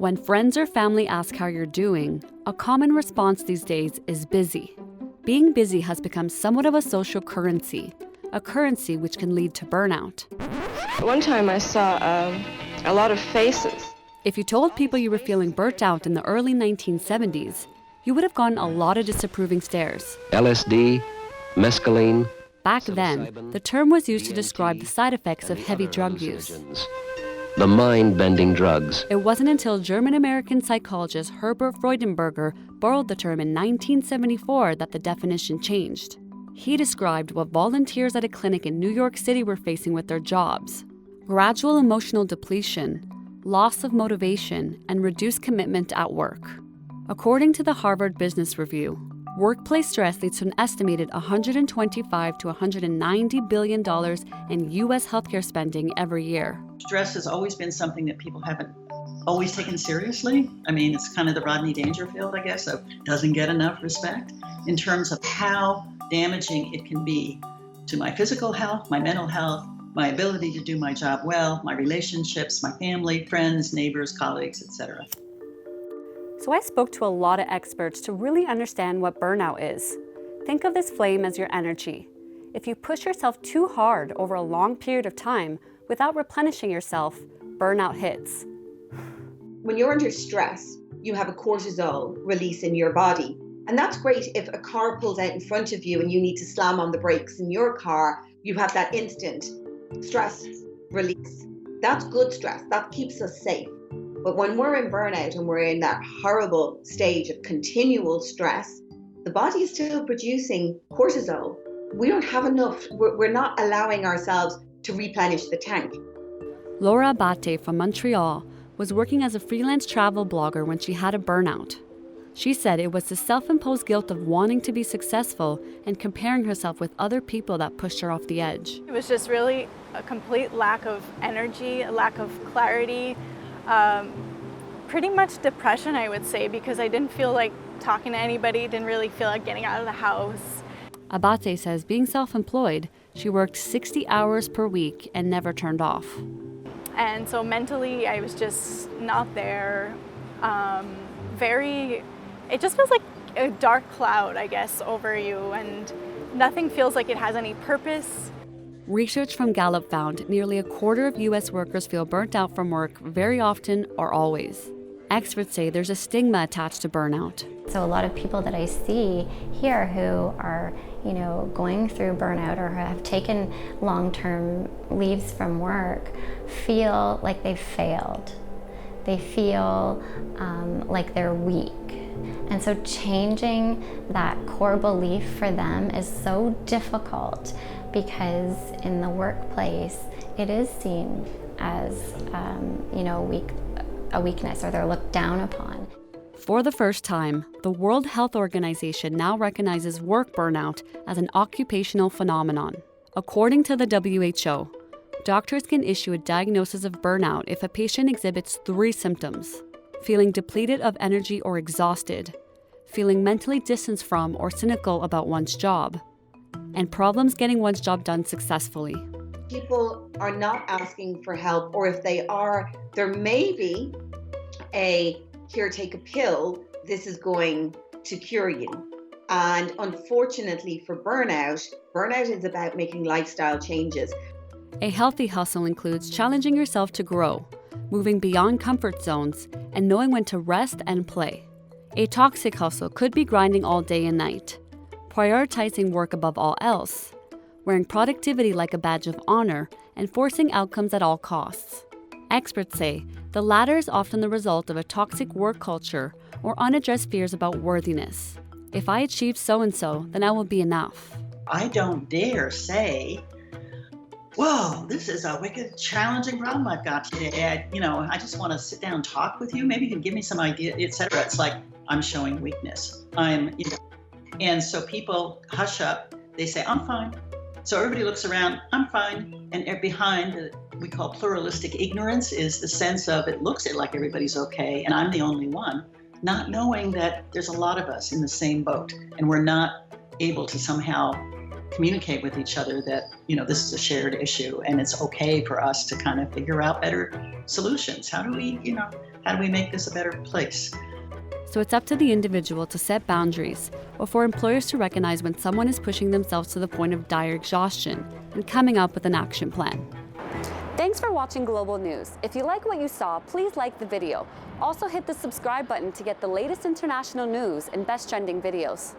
When friends or family ask how you're doing, a common response these days is busy. Being busy has become somewhat of a social currency, a currency which can lead to burnout. One time I saw a lot of faces. If you told people you were feeling burnt out in the early 1970s, you would have gotten a lot of disapproving stares. LSD, mescaline. Back then, the term was used to describe the side effects of heavy drug use. The mind-bending drugs. It wasn't until German-American psychologist Herbert Freudenberger borrowed the term in 1974 that the definition changed. He described what volunteers at a clinic in New York City were facing with their jobs: gradual emotional depletion, loss of motivation, and reduced commitment at work. According to the Harvard Business Review, workplace stress leads to an estimated $125 to $190 billion in U.S. healthcare spending every year. Stress has always been something that people haven't always taken seriously. I mean, it's kind of the Rodney Dangerfield, I guess, of doesn't get enough respect in terms of how damaging it can be to my physical health, my mental health, my ability to do my job well, my relationships, my family, friends, neighbors, colleagues, etc. So I spoke to a lot of experts to really understand what burnout is. Think of this flame as your energy. If you push yourself too hard over a long period of time without replenishing yourself, burnout hits. When you're under stress, you have a cortisol release in your body. And that's great if a car pulls out in front of you and you need to slam on the brakes in your car, you have that instant stress release. That's good stress. That keeps us safe. But when we're in burnout and we're in that horrible stage of continual stress, the body is still producing cortisol. We don't have enough. We're not allowing ourselves to replenish the tank. Laura Abate from Montreal was working as a freelance travel blogger when she had a burnout. She said it was the self-imposed guilt of wanting to be successful and comparing herself with other people that pushed her off the edge. It was just really a complete lack of energy, a lack of clarity, pretty much depression, I would say, because I didn't feel like talking to anybody, didn't really feel like getting out of the house. Abate says being self-employed, she worked 60 hours per week and never turned off. And so mentally, I was just not there. It just feels like a dark cloud, I guess, over you, and nothing feels like it has any purpose. Research from Gallup found nearly a quarter of U.S. workers feel burnt out from work very often or always. Experts say there's a stigma attached to burnout. So a lot of people that I see here who are, going through burnout or have taken long-term leaves from work feel like they've failed. They feel like they're weak. And so changing that core belief for them is so difficult because in the workplace, it is seen as, a weakness, or they're looked down upon. For the first time, the World Health Organization now recognizes work burnout as an occupational phenomenon. According to the WHO, doctors can issue a diagnosis of burnout if a patient exhibits 3 symptoms: feeling depleted of energy or exhausted, feeling mentally distanced from or cynical about one's job, and problems getting one's job done successfully. People are not asking for help, or if they are, there may be here, take a pill, this is going to cure you. And unfortunately for burnout is about making lifestyle changes. A healthy hustle includes challenging yourself to grow, moving beyond comfort zones, and knowing when to rest and play. A toxic hustle could be grinding all day and night, prioritizing work above all else, wearing productivity like a badge of honor, and forcing outcomes at all costs. Experts say the latter is often the result of a toxic work culture or unaddressed fears about worthiness. If I achieve so-and-so, then I will be enough. I don't dare say, whoa, this is a wicked, challenging problem I've got today. I just want to sit down and talk with you. Maybe you can give me some idea, etc. It's like I'm showing weakness. And so people hush up. They say, I'm fine. So everybody looks around, I'm fine. And behind we call pluralistic ignorance is the sense of it looks like everybody's okay and I'm the only one, not knowing that there's a lot of us in the same boat and we're not able to somehow communicate with each other that, this is a shared issue and it's okay for us to kind of figure out better solutions. How do we make this a better place? So it's up to the individual to set boundaries, or for employers to recognize when someone is pushing themselves to the point of dire exhaustion and coming up with an action plan. Thanks for watching Global News. If you like what you saw, please like the video. Also hit the subscribe button to get the latest international news and best trending videos.